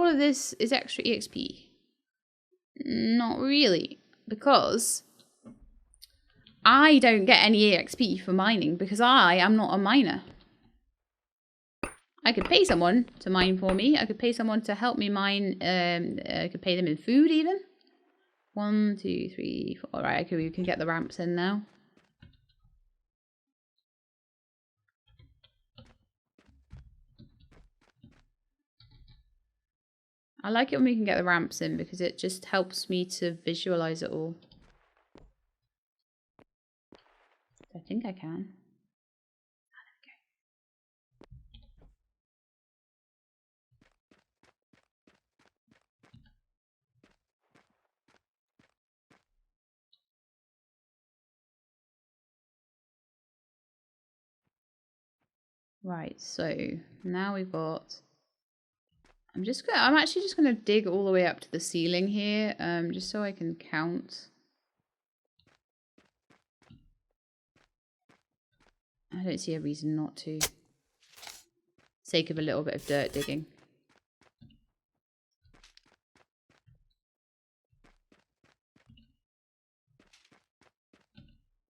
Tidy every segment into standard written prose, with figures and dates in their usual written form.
all of this is extra EXP? Not really, because I don't get any EXP for mining because I am not a miner. I could pay someone to mine for me. I could pay someone to help me mine. I could pay them in food even. 1, 2, 3, 4. All right, okay, we can get the ramps in now. I like it when we can get the ramps in because it just helps me to visualize it all. I think I can. Right, so now we've got. I'm actually just gonna dig all the way up to the ceiling here, just so I can count. I don't see a reason not to. Sake of a little bit of dirt digging.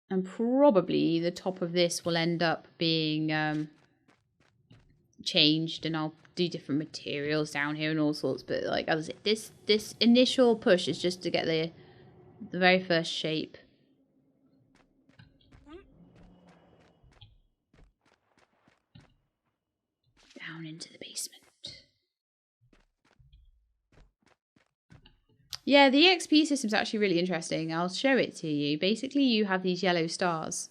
And probably the top of this will end up being changed, and I'll do different materials down here and all sorts. But like as I said, this initial push is just to get the very first shape. Down into the basement. Yeah, the EXP system is actually really interesting. I'll show it to you. Basically, you have these yellow stars.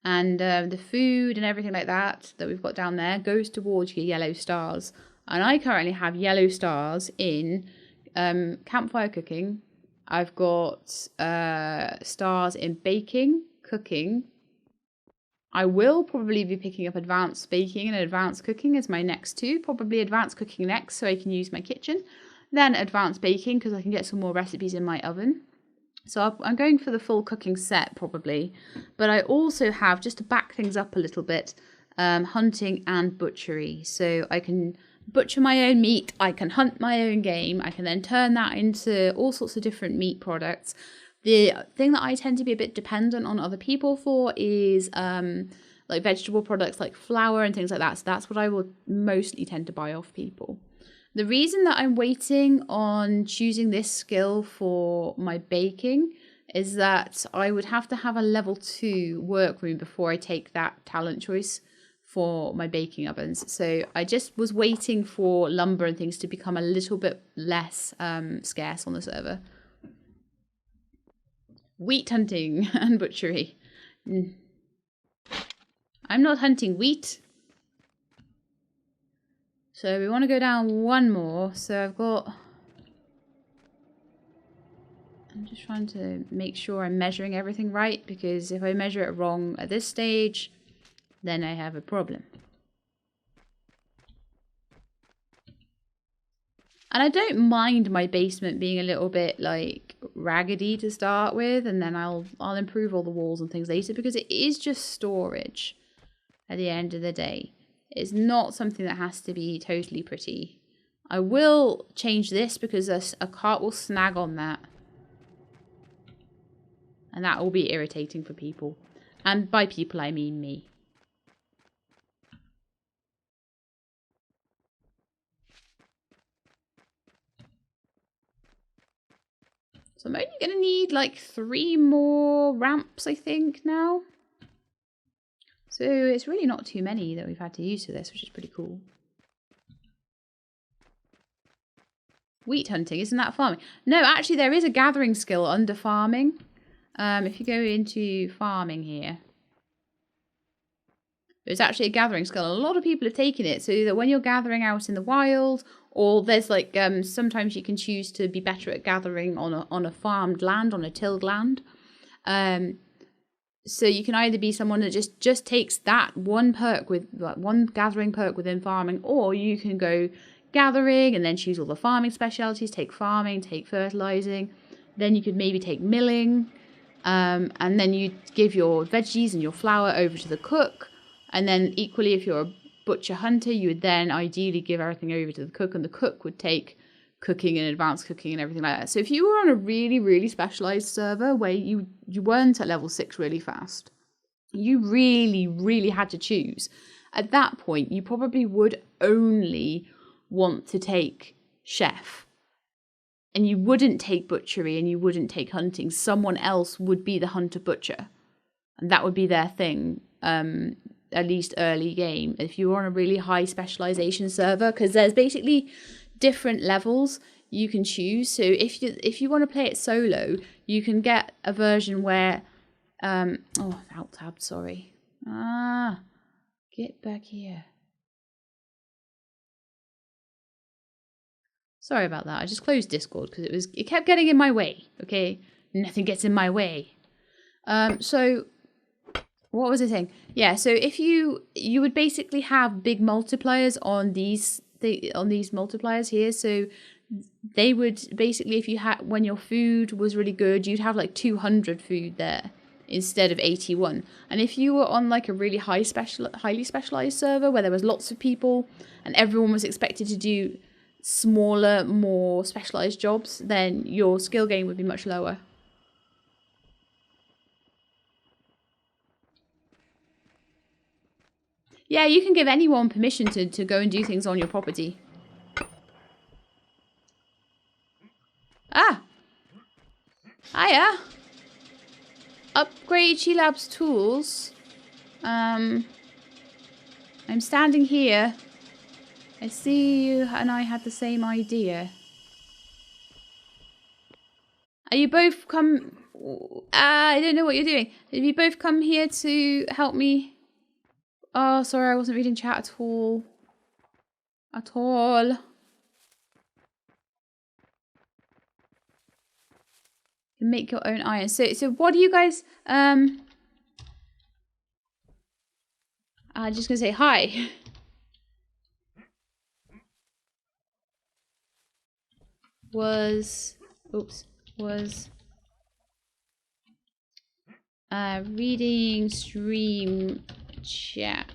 And the food and everything like that we've got down there goes towards your yellow stars. And I currently have yellow stars in campfire cooking. I've got stars in baking, cooking. I will probably be picking up advanced baking and advanced cooking as my next two. Probably advanced cooking next so I can use my kitchen. Then advanced baking because I can get some more recipes in my oven. So I'm going for the full cooking set probably. But I also have, just to back things up a little bit, hunting and butchery. So I can butcher my own meat. I can hunt my own game. I can then turn that into all sorts of different meat products. The thing that I tend to be a bit dependent on other people for is like vegetable products like flour and things like that. So that's what I will mostly tend to buy off people. The reason that I'm waiting on choosing this skill for my baking is that I would have to have a level 2 workroom before I take that talent choice for my baking ovens. So I just was waiting for lumber and things to become a little bit less scarce on the server. Wheat hunting and butchery. I'm not hunting wheat. So we want to go down one more. So I've got... I'm just trying to make sure I'm measuring everything right, because if I measure it wrong at this stage, then I have a problem. And I don't mind my basement being a little bit like raggedy to start with, and then I'll improve all the walls and things later, because it is just storage at the end of the day. It's not something that has to be totally pretty. I will change this because a cart will snag on that. And that will be irritating for people. And by people, I mean me. So I'm only going to need like 3 more ramps, I think, now. So it's really not too many that we've had to use for this, which is pretty cool. Wheat hunting, isn't that farming? No, actually there is a gathering skill under farming. If you go into farming here, there's actually a gathering skill. A lot of people have taken it, so that when you're gathering out in the wild, or there's like sometimes you can choose to be better at gathering on a farmed land, on a tilled land. So you can either be someone that just takes that one perk with like one gathering perk within farming, or you can go gathering and then choose all the farming specialities, take farming, take fertilizing. Then you could maybe take milling, and then you give your veggies and your flour over to the cook. And then equally, if you're a butcher hunter, you would then ideally give everything over to the cook, and the cook would take cooking and advanced cooking and everything like that. So if you were on a really, really specialized server where you weren't at level 6 really fast, you really, really had to choose. At that point, you probably would only want to take chef. And you wouldn't take butchery and you wouldn't take hunting. Someone else would be the hunter butcher. And that would be their thing, at least early game. If you were on a really high specialization server, because there's basically different levels you can choose. So if you want to play it solo, you can get a version where alt tab, sorry. Get back here. Sorry about that. I just closed Discord because it kept getting in my way. Okay, nothing gets in my way. So what was I saying? Yeah, so if you would basically have big multipliers on these multipliers here. So they would basically, if you had, when your food was really good, you'd have like 200 food there instead of 81. And if you were on like a really highly specialized server where there was lots of people and everyone was expected to do smaller, more specialized jobs, then your skill gain would be much lower. Yeah, you can give anyone permission to go and do things on your property. Ah! Hiya! Upgrade Sheilab's tools. I'm standing here. I see you and I had the same idea. Are you both come... I don't know what you're doing. Have you both come here to help me? Oh, sorry, I wasn't reading chat at all. At all. You can make your own iron. So what do you guys... I'm just going to say hi. Was reading stream chat.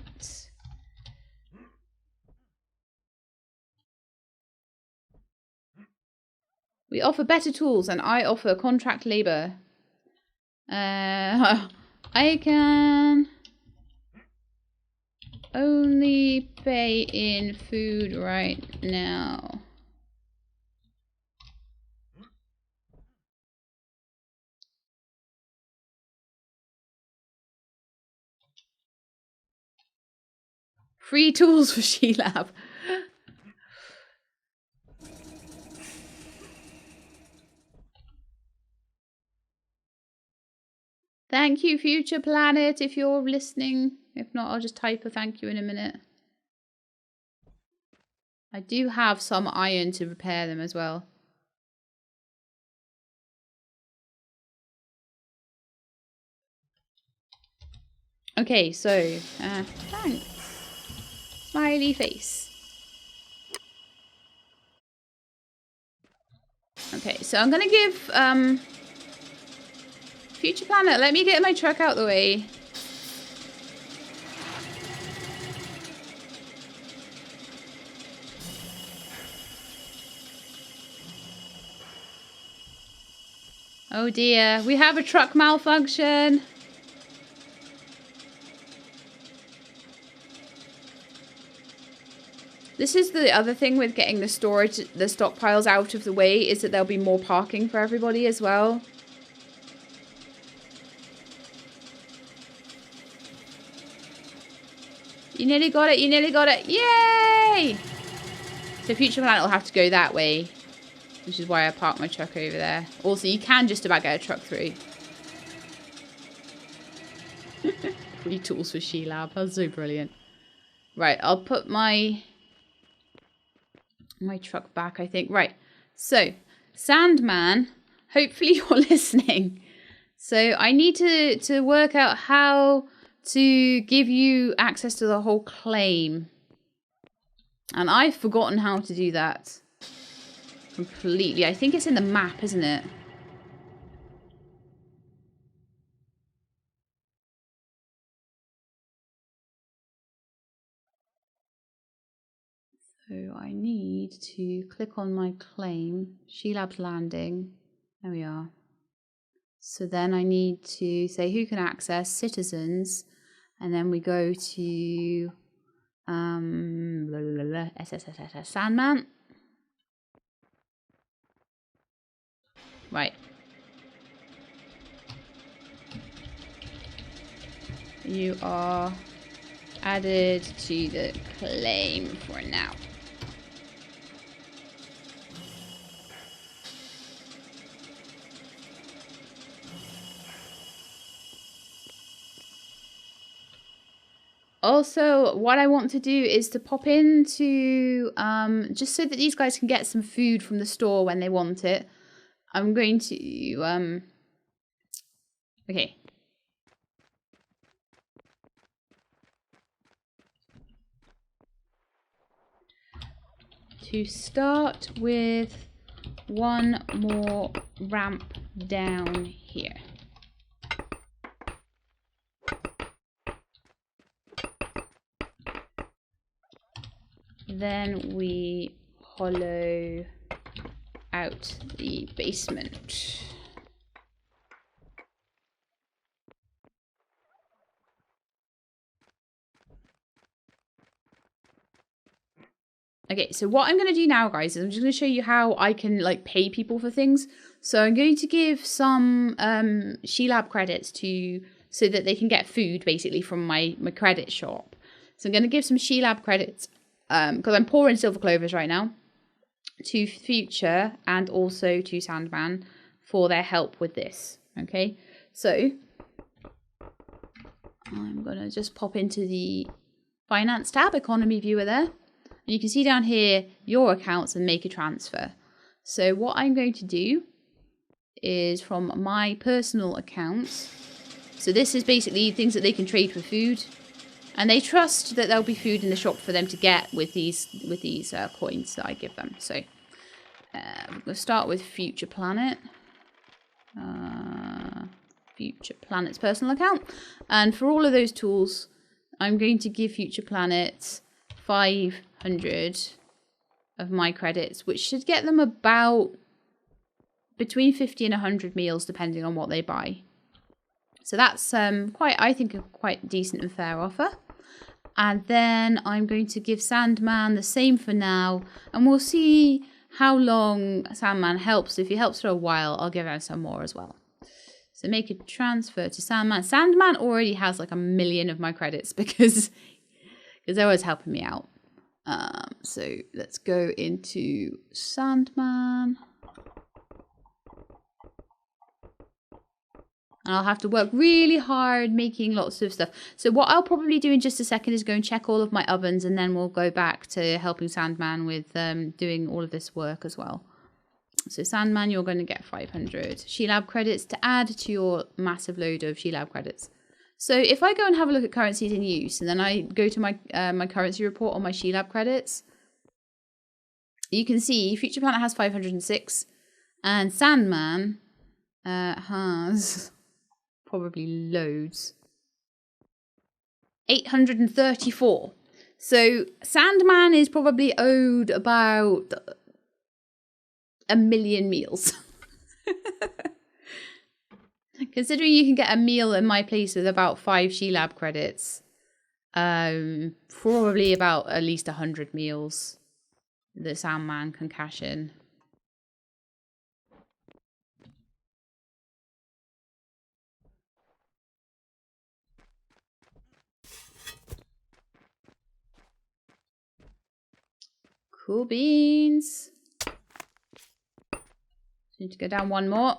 We offer better tools and I offer contract labor. I can only pay in food right now. Free tools for Sheilab. Thank you, Future Planet, if you're listening. If not, I'll just type a thank you in a minute. I do have some iron to repair them as well. Okay, so, thanks. Smiley face. Okay, so I'm gonna give, Future Planet, let me get my truck out the way. Oh dear, we have a truck malfunction. This is the other thing with getting the stockpiles out of the way, is that there'll be more parking for everybody as well. You nearly got it, you nearly got it. Yay! So Future Planet will have to go that way, which is why I parked my truck over there. Also, you can just about get a truck through. Free tools for Sheilab. That's so brilliant. Right, I'll put my truck back, I think. Right, so Sandman, hopefully you're listening. So I need to work out how to give you access to the whole claim, and I've forgotten how to do that completely. I think it's in the map, isn't it? So I need to click on my claim, She-Labs Landing. There we are. So then I need to say who can access, citizens, and then we go to Sandman. Right. You are added to the claim for now. Also, what I want to do is to pop into, just so that these guys can get some food from the store when they want it. I'm going to, okay. To start with one more ramp down here. Then we hollow out the basement. Okay, so what I'm going to do now, guys, is I'm just going to show you how I can like pay people for things. So I'm going to give some She-Lab credits to so that they can get food basically from my credit shop. So I'm going to give some She-Lab credits because I'm poor in silver clovers right now to Future and also to Sandman for their help with this. Okay, so I'm going to just pop into the finance tab, economy viewer there. And you can see down here your accounts and make a transfer. So what I'm going to do is from my personal accounts. So this is basically things that they can trade for food. And they trust that there'll be food in the shop for them to get with these coins that I give them. So we'll start with Future Planet. Future Planet's personal account. And for all of those tools, I'm going to give Future Planet 500 of my credits, which should get them about between 50 and 100 meals, depending on what they buy. So that's I think a quite decent and fair offer. And then I'm going to give Sandman the same for now, and we'll see how long Sandman helps. If he helps for a while, I'll give him some more as well. So make a transfer to Sandman. Sandman already has like 1 million of my credits because they're always helping me out. So let's go into Sandman. And I'll have to work really hard making lots of stuff. So what I'll probably do in just a second is go and check all of my ovens, and then we'll go back to helping Sandman with doing all of this work as well. So Sandman, you're going to get 500 She-Lab credits to add to your massive load of She-Lab credits. So if I go and have a look at currencies in use, and then I go to my my currency report on my She-Lab credits, you can see Future Planet has 506, and Sandman has probably loads. 834. So Sandman is probably owed about 1 million meals. Considering you can get a meal in my place with about 5 She-Lab credits, probably about at least 100 meals that Sandman can cash in. Cool beans. Need to go down one more.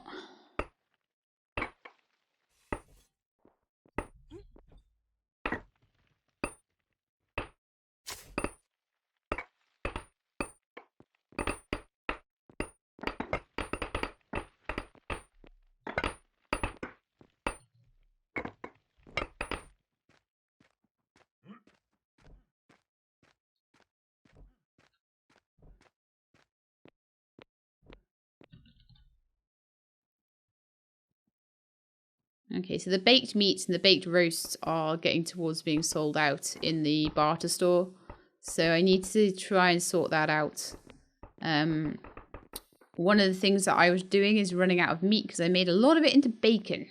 Okay, so the baked meats and the baked roasts are getting towards being sold out in the barter store. So I need to try and sort that out. One of the things that I was doing is running out of meat because I made a lot of it into bacon.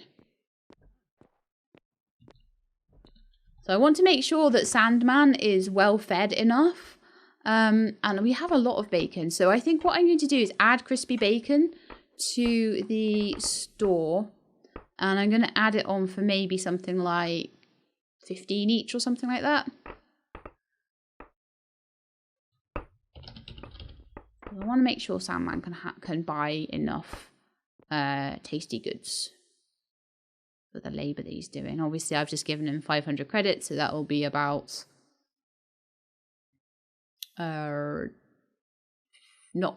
So I want to make sure that Sandman is well fed enough. And we have a lot of bacon. So I think what I'm going to do is add crispy bacon to the store. And I'm going to add it on for maybe something like 15 each or something like that. I want to make sure Sandman can buy enough tasty goods for the labour that he's doing. Obviously, I've just given him 500 credits, so that will be about not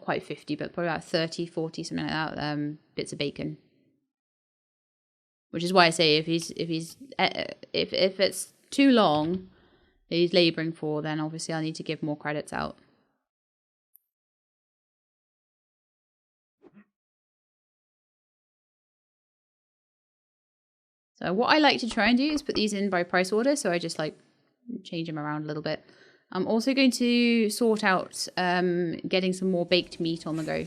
quite 50, but probably about 30, 40, something like that, bits of bacon. Which is why I say if it's too long that he's labouring for, then obviously I need to give more credits out. So what I like to try and do is put these in by price order. So I just like change them around a little bit. I'm also going to sort out getting some more baked meat on the go.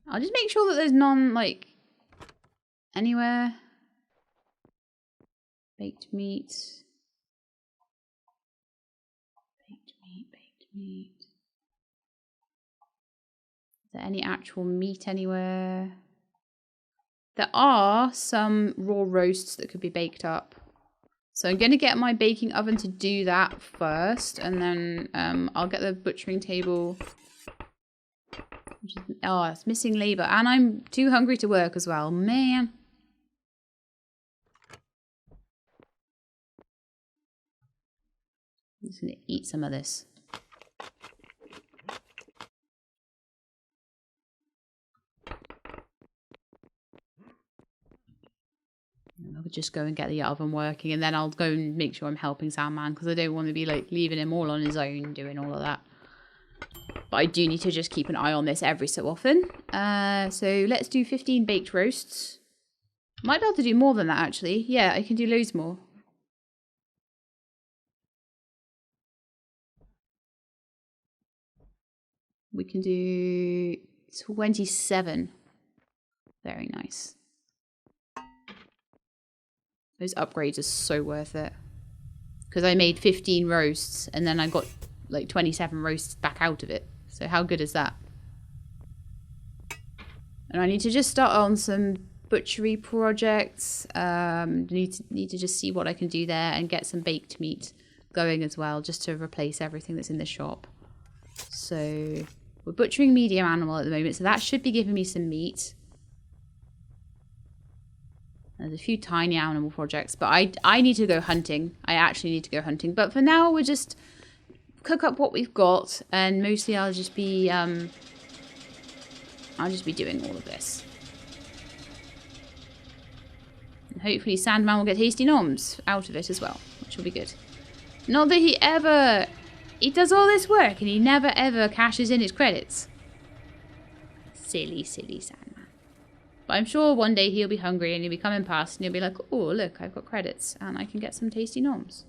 I'll just make sure that there's none like anywhere. Baked meat. Baked meat, baked meat. Is there any actual meat anywhere? There are some raw roasts that could be baked up. So I'm going to get my baking oven to do that first. And then I'll get the butchering table. Oh, it's missing labour. And I'm too hungry to work as well. Man. I'm just going to eat some of this. I'll just go and get the oven working, and then I'll go and make sure I'm helping Sandman because I don't want to be like leaving him all on his own doing all of that. But I do need to just keep an eye on this every so often. So let's do 15 baked roasts. Might be able to do more than that actually. Yeah, I can do loads more. We can do 27. Very nice. Those upgrades are so worth it. Because I made 15 roasts and then I got like 27 roasts back out of it. So how good is that? And I need to just start on some butchery projects. Need to just see what I can do there and get some baked meat going as well, just to replace everything that's in the shop. So we're butchering medium animal at the moment, so that should be giving me some meat. There's a few tiny animal projects, but I need to go hunting. I actually need to go hunting. But for now, we'll just cook up what we've got, and mostly I'll just be doing all of this. And hopefully Sandman will get tasty noms out of it as well, which will be good. Not that he does all this work and he never ever cashes in his credits. Silly, silly Sandman. But I'm sure one day he'll be hungry and he'll be coming past and he'll be like, oh, look, I've got credits and I can get some tasty noms.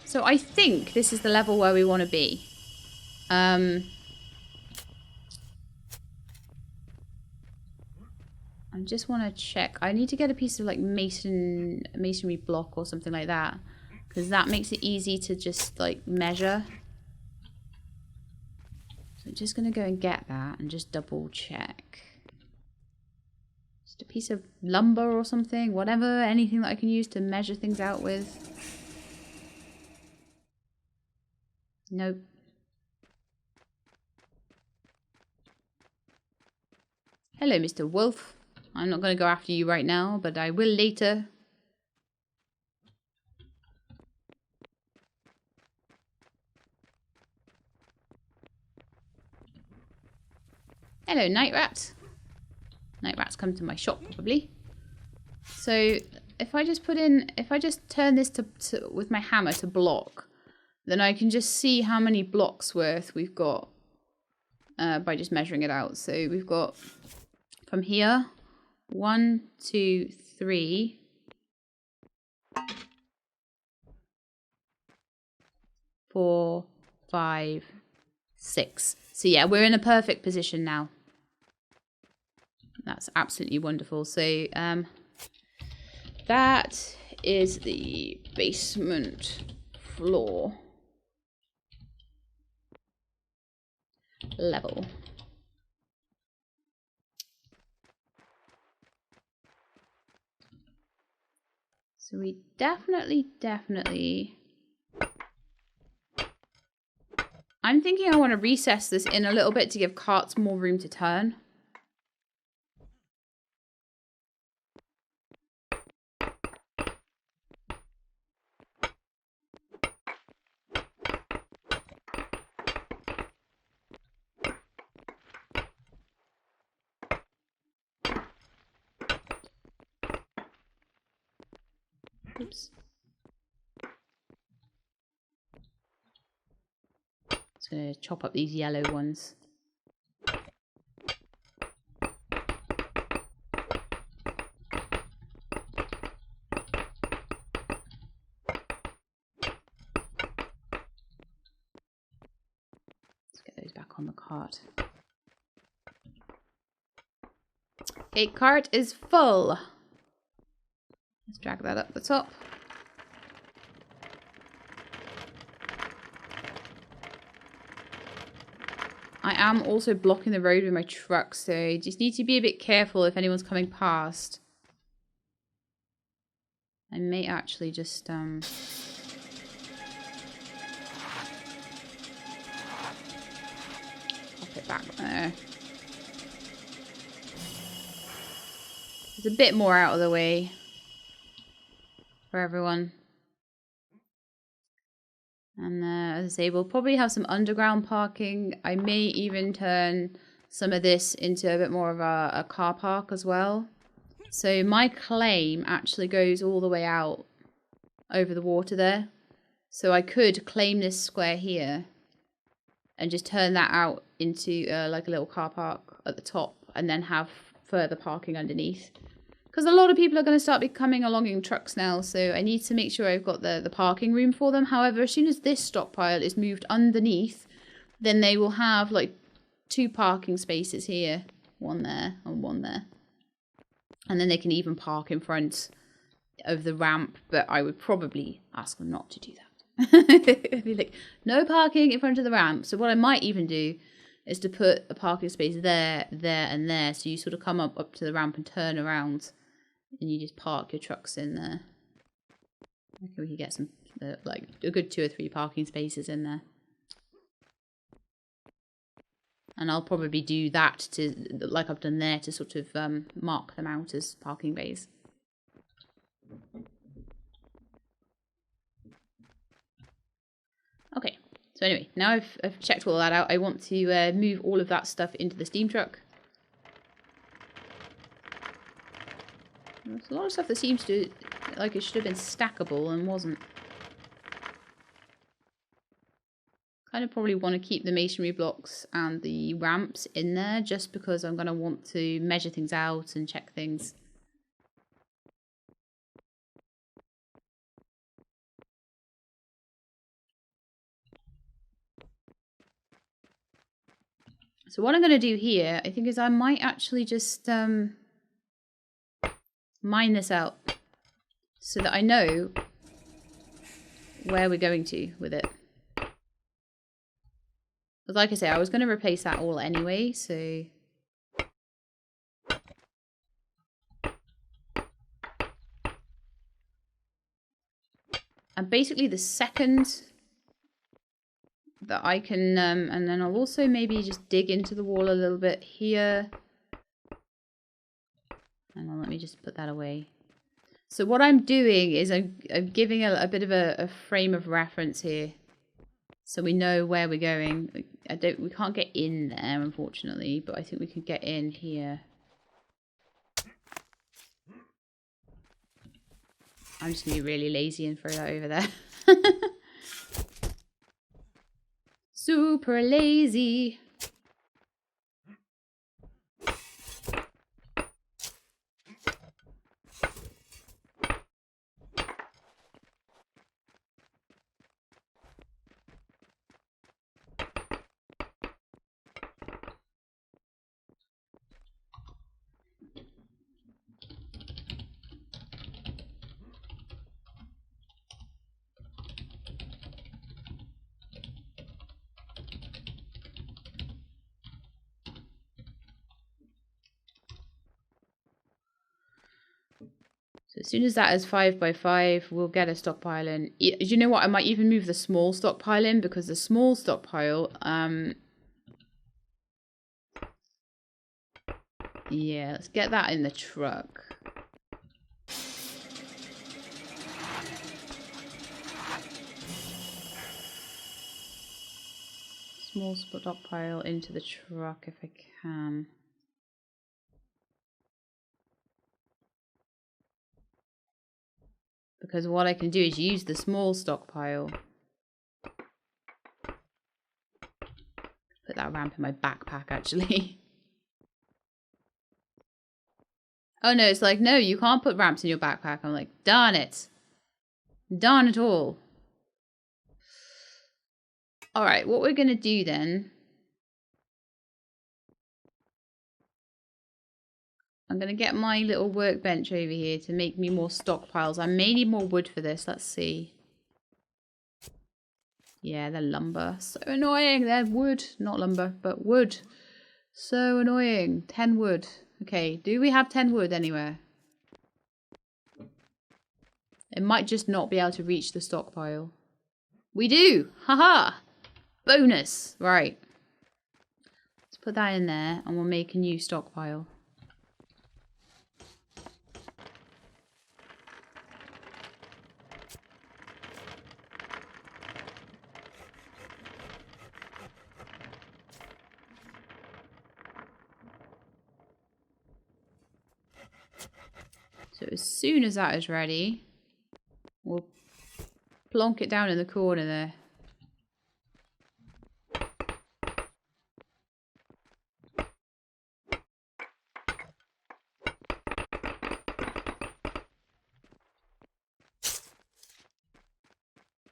So I think this is the level where we want to be. I just want to check. I need to get a piece of like masonry block or something like that. Because that makes it easy to just like measure. So I'm just going to go and get that and just double check. Just a piece of lumber or something, whatever, anything that I can use to measure things out with. Nope. Hello, Mr. Wolf. I'm not going to go after you right now, but I will later. Hello, night rat. Night rats come to my shop probably. So if I just turn this to with my hammer to block, then I can just see how many blocks worth we've got by just measuring it out. So we've got from here 1, 2, 3. 4, 5, 6. So yeah, we're in a perfect position now. That's absolutely wonderful. So that is the basement floor level. So we definitely... I'm thinking I want to recess this in a little bit to give carts more room to turn. Oops. Just going to chop up these yellow ones. Let's get those back on the cart. Okay, cart is full. Let's drag that up the top. I am also blocking the road with my truck, so you just need to be a bit careful if anyone's coming past. I may actually just pop it back there. It's a bit more out of the way for everyone. And as I say, we'll probably have some underground parking. I may even turn some of this into a bit more of a car park as well. So my claim actually goes all the way out over the water there. So I could claim this square here and just turn that out into like a little car park at the top and then have further parking underneath. Because a lot of people are going to start coming along in trucks now, so I need to make sure I've got the parking room for them. However, as soon as this stockpile is moved underneath, then they will have like 2 parking spaces here. 1 there and 1 there. And then they can even park in front of the ramp, but I would probably ask them not to do that. It'd be like, no parking in front of the ramp. So what I might even do is to put a parking space there, there, and there. So you sort of come up to the ramp and turn around. And you just park your trucks in there. I reckon we could get some, like, a good 2 or 3 parking spaces in there. And I'll probably do that to, like I've done there, to sort of mark them out as parking bays. Okay, so anyway, now I've checked all that out. I want to move all of that stuff into the steam truck. There's a lot of stuff that seems to, like it should have been stackable and wasn't. Kind of probably want to keep the masonry blocks and the ramps in there just because I'm going to want to measure things out and check things. So what I'm going to do here, I think, is I might actually just mine this out so that I know where we're going to with it. But like I say, I was going to replace that all anyway, so... And basically the second that I can, and then I'll also maybe just dig into the wall a little bit here. Hang on, let me just put that away. So what I'm doing is I'm giving a bit of a frame of reference here, so we know where we're going. We can't get in there, unfortunately, but I think we can get in here. I'm just gonna be really lazy and throw that over there. Super lazy. So as soon as that is 5 by 5, we'll get a stockpile in. Do you know what? I might even move the small stockpile in, because the small stockpile, yeah, let's get that in the truck. Small stockpile into the truck if I can. Because what I can do is use the small stockpile. Put that ramp in my backpack, actually. Oh no, it's like, no, you can't put ramps in your backpack. I'm like, darn it. Darn it all. Alright, what we're going to do then... I'm going to get my little workbench over here to make me more stockpiles. I may need more wood for this. Let's see. Yeah, they're lumber. So annoying. They're wood. Not lumber, but wood. So annoying. 10 wood. Okay, do we have 10 wood anywhere? It might just not be able to reach the stockpile. We do! Haha! Bonus! Right. Let's put that in there and we'll make a new stockpile. So as soon as that is ready, we'll plonk it down in the corner there.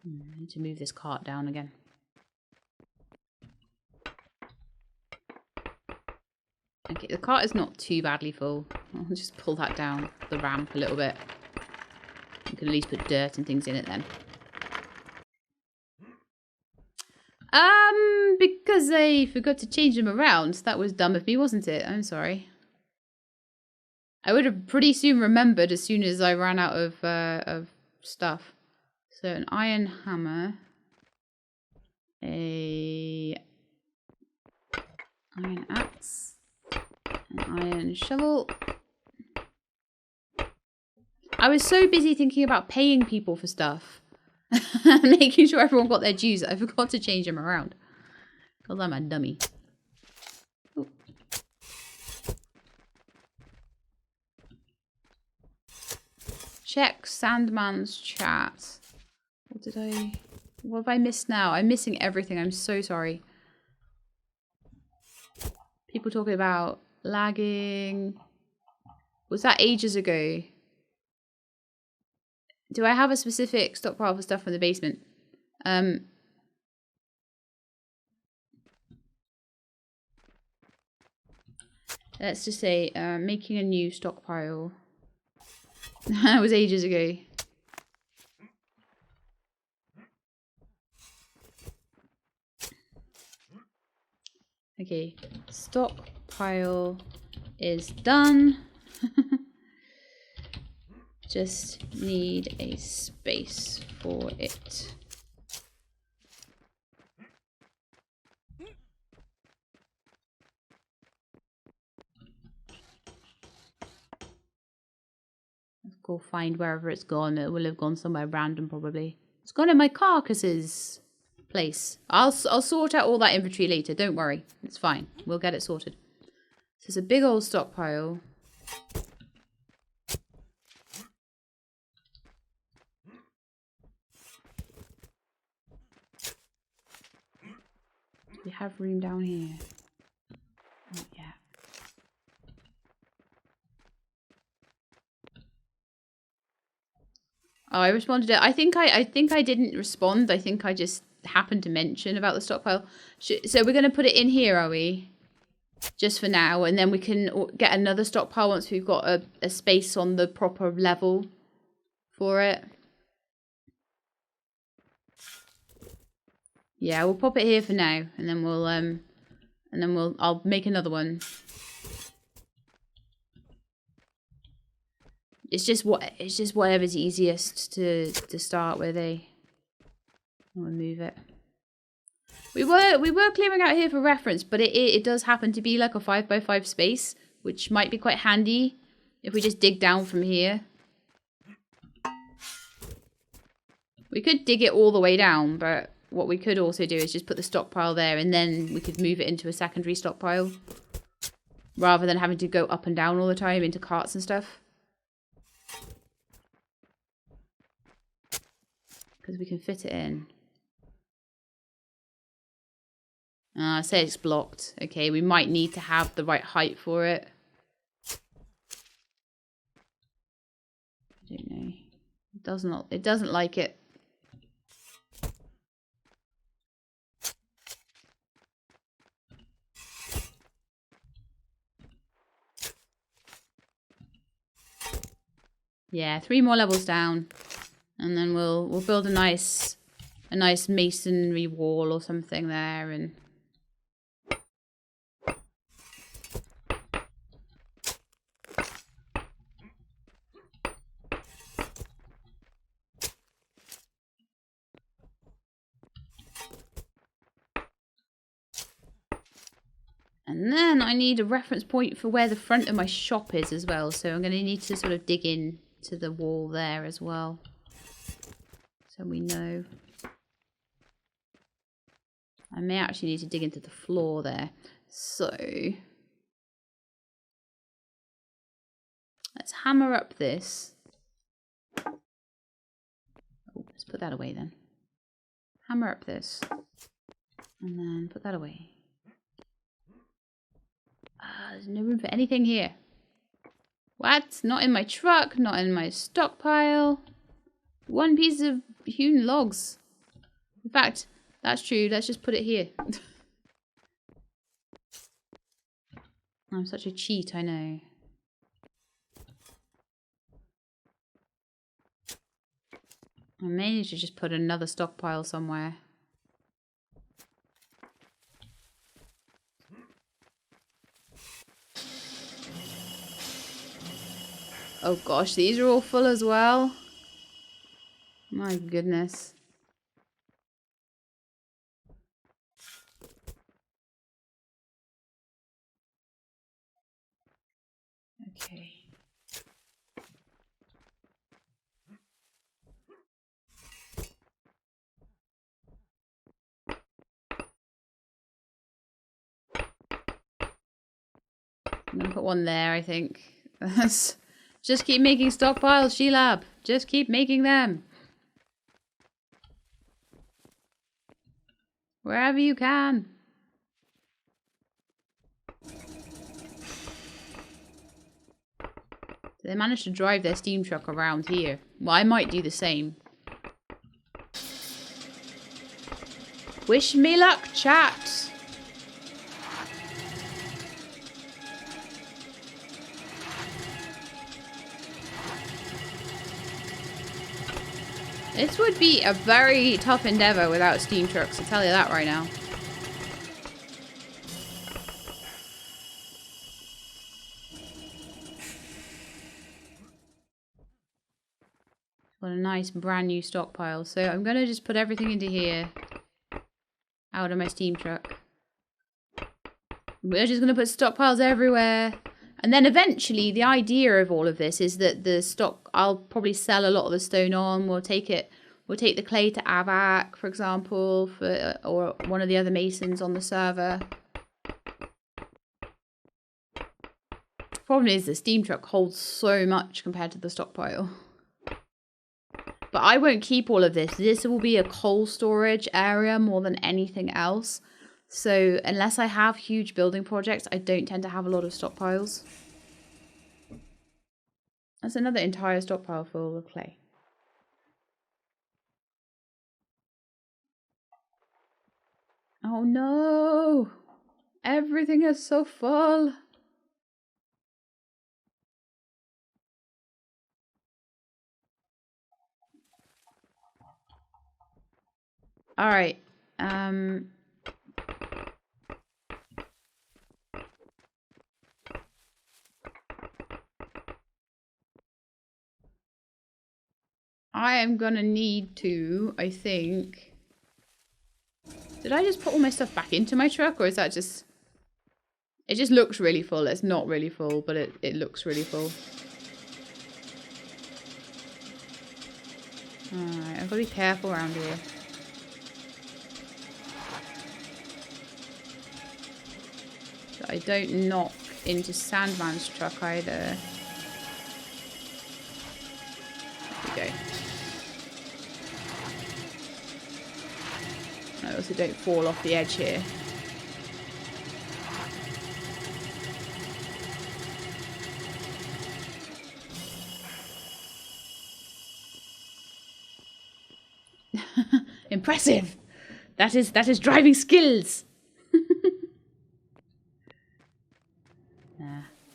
I need to move this cart down again. Okay, the cart is not too badly full. I'll just pull that down the ramp a little bit. You can at least put dirt and things in it then. Because I forgot to change them around. That was dumb of me, wasn't it? I'm sorry. I would have pretty soon remembered as soon as I ran out of stuff. So an iron hammer, a iron axe, an iron shovel. I was so busy thinking about paying people for stuff. Making sure everyone got their dues. I forgot to change them around. Because I'm a dummy. Ooh. Check Sandman's chat. What have I missed now? I'm missing everything. I'm so sorry. People talking about lagging. Was that ages ago? Do I have a specific stockpile for stuff from the basement? Let's just say making a new stockpile. That was ages ago. Okay, stockpile is done. Just need a space for it. Let's go find wherever it's gone. It will have gone somewhere random probably. It's gone in my carcasses place. I'll sort out all that inventory later. Don't worry. It's fine. We'll get it sorted. So it's a big old stockpile. We have room down here. Not yet. Oh, I responded. I think I didn't respond. I think I just happened to mention about the stockpile. So we're going to put it in here, are we? Just for now, and then we can get another stockpile once we've got a space on the proper level for it. Yeah, we'll pop it here for now, and then I'll make another one. It's just whatever's easiest to start with, eh? I'll move it. We were clearing out here for reference, but it does happen to be like a 5x5 space, which might be quite handy if we just dig down from here. We could dig it all the way down, but what we could also do is just put the stockpile there, and then we could move it into a secondary stockpile, rather than having to go up and down all the time into carts and stuff. Because we can fit it in. Say it's blocked. Okay, we might need to have the right height for it. I don't know. It doesn't like it. Yeah, 3 more levels down, and then we'll build a nice masonry wall or something there, and then I need a reference point for where the front of my shop is as well, so I'm going to need to sort of dig in to the wall there as well, so we know. I may actually need to dig into the floor there, so let's hammer up this. Oh, let's put that away then. Hammer up this, and then put that away. There's no room for anything here. What? Not in my truck, not in my stockpile. 1 piece of hewn logs. In fact, that's true. Let's just put it here. I'm such a cheat, I know. I may need to just put another stockpile somewhere. Oh gosh, these are all full as well. My goodness. Okay. I'm gonna put one there, I think. Just keep making stockpiles, Sheilab. Just keep making them. Wherever you can. They managed to drive their steam truck around here. Well, I might do the same. Wish me luck, chat. This would be a very tough endeavor without steam trucks, I'll tell you that right now. What a nice brand new stockpile. So I'm going to just put everything into here. Out of my steam truck. We're just going to put stockpiles everywhere. And then eventually the idea of all of this is that the stock, I'll probably sell a lot of the stone on. We'll take the clay to Avak, for example, or one of the other masons on the server. Problem is the steam truck holds so much compared to the stockpile. But I won't keep all of this. This will be a coal storage area more than anything else. So unless I have huge building projects, I don't tend to have a lot of stockpiles. That's another entire stockpile full of clay. Oh no! Everything is so full. All right. I am gonna need to, I think... Did I just put all my stuff back into my truck, or is that just... It just looks really full. It's not really full, but it looks really full. Alright, I've got to be careful around here. So I don't knock into Sandman's truck either. There we go. I also don't fall off the edge here. Impressive. That is driving skills.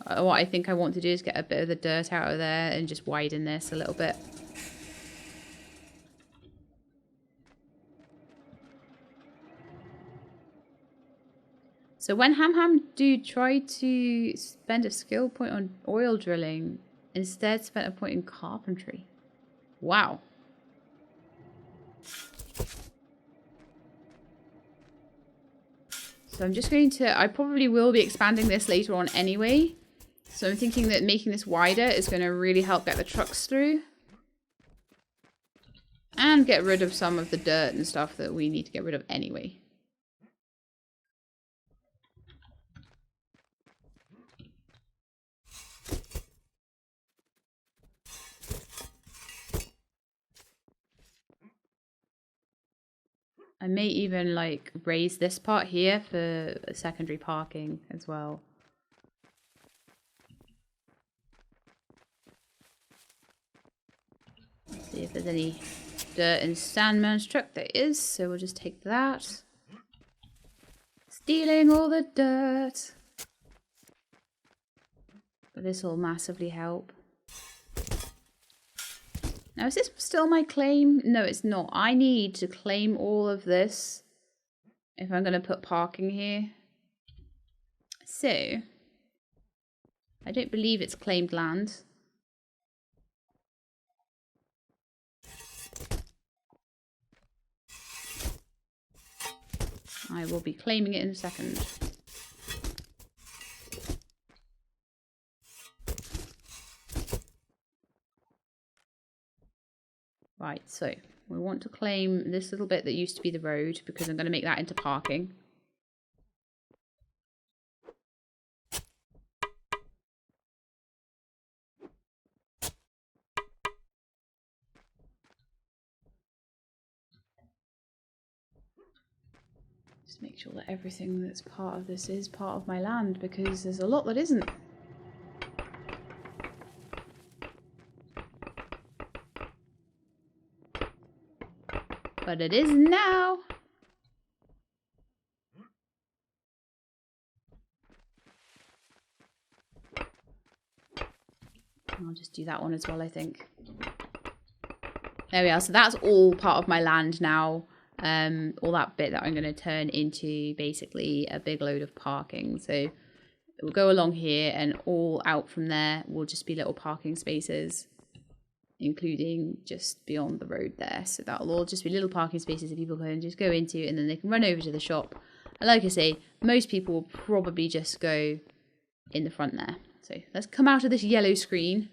What I think I want to do is get a bit of the dirt out of there and just widen this a little bit. So when Ham do try to spend a skill point on oil drilling, instead spent a point in carpentry. Wow. So I'm just going to, I probably will be expanding this later on anyway. So I'm thinking that making this wider is going to really help get the trucks through. And get rid of some of the dirt and stuff that we need to get rid of anyway. I may even like raise this part here for secondary parking as well. Let's see if there's any dirt in Sandman's truck. There is, so we'll just take that. Stealing all the dirt. But this will massively help. Now, is this still my claim? No, it's not. I need to claim all of this if I'm going to put parking here. So, I don't believe it's claimed land. I will be claiming it in a second. Right, so we want to claim this little bit that used to be the road because I'm going to make that into parking. Just make sure that everything that's part of this is part of my land because there's a lot that isn't. But it is now. I'll just do that one as well, I think. There we are. So that's all part of my land now. All that bit that I'm going to turn into basically a big load of parking. So we'll go along here and all out from there will just be little parking spaces, including just beyond the road there. So that'll all just be little parking spaces that people can just go into and then they can run over to the shop. And like I say, most people will probably just go in the front there. So let's come out of this yellow screen.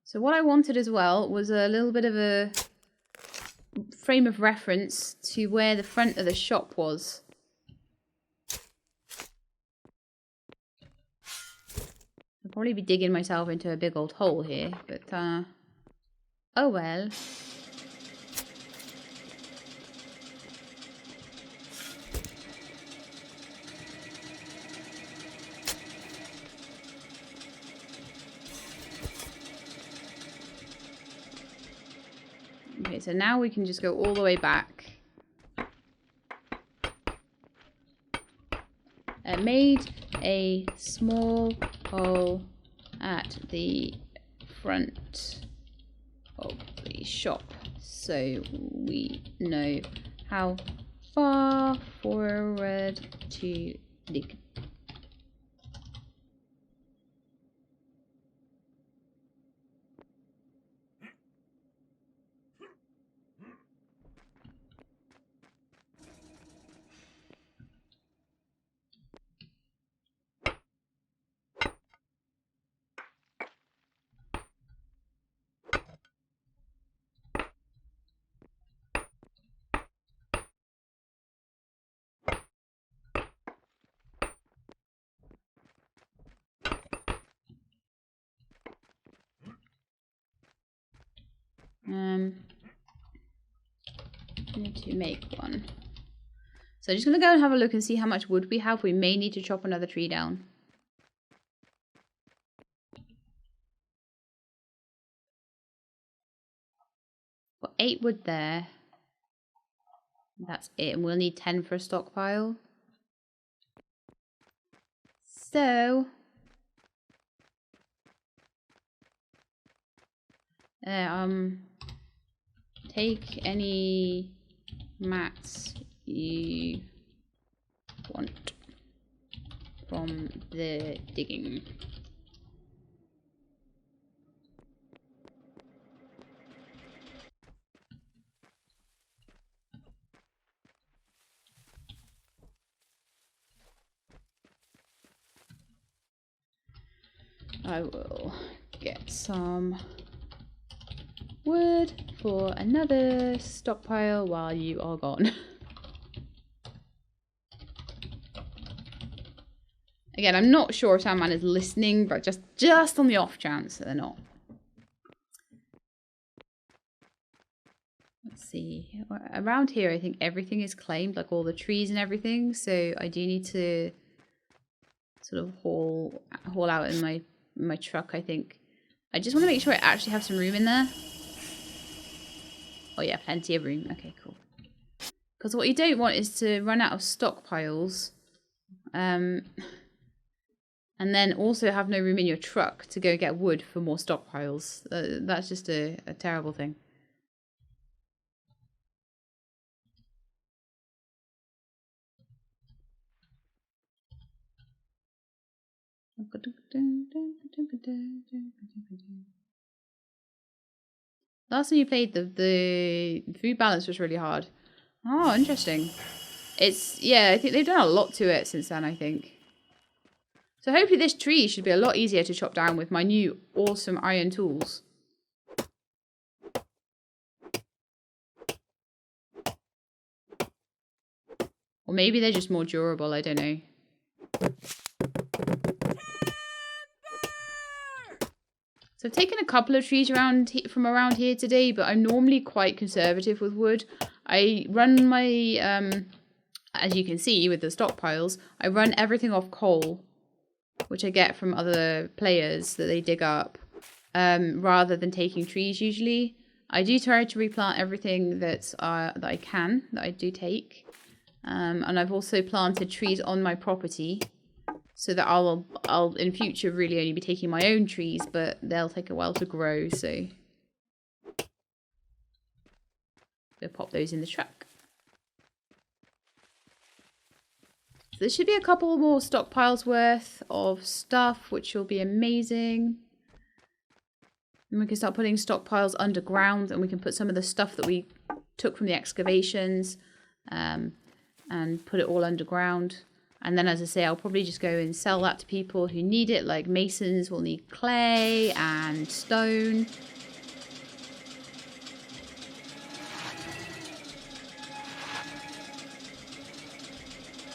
So what I wanted as well was a little bit of a frame of reference to where the front of the shop was. I'll probably be digging myself into a big old hole here, but oh well. Okay, so now we can just go all the way back. I made a small hole at the front of the shop so we know how far forward to dig. I need to make one. So I'm just going to go and have a look and see how much wood we have. We may need to chop another tree down. Got 8 wood there. That's it. And we'll need 10 for a stockpile. So... take any mats you want from the digging. I will get some wood for another stockpile while you are gone. Again, I'm not sure if Sandman is listening, but just on the off chance that they're not. Let's see. Around here, I think everything is claimed, like all the trees and everything. So I do need to sort of haul out in my truck, I think. I just want to make sure I actually have some room in there. Oh yeah, plenty of room. Okay, cool. Because what you don't want is to run out of stockpiles. And then also have no room in your truck to go get wood for more stockpiles. That's just a terrible thing. Last time you played, the food balance was really hard. Oh, interesting. Yeah, I think they've done a lot to it since then, I think. So hopefully this tree should be a lot easier to chop down with my new awesome iron tools. Or maybe they're just more durable, I don't know. So I've taken a couple of trees from around here today, but I'm normally quite conservative with wood. I run my, as you can see with the stockpiles, I run everything off coal, which I get from other players that they dig up, rather than taking trees usually. I do try to replant everything that I do take. And I've also planted trees on my property so that I'll in future really only be taking my own trees, but they'll take a while to grow, so we'll pop those in the truck. So there should be a couple more stockpiles worth of stuff, which will be amazing. And we can start putting stockpiles underground, and we can put some of the stuff that we took from the excavations and put it all underground. And then, as I say, I'll probably just go and sell that to people who need it, like masons will need clay and stone.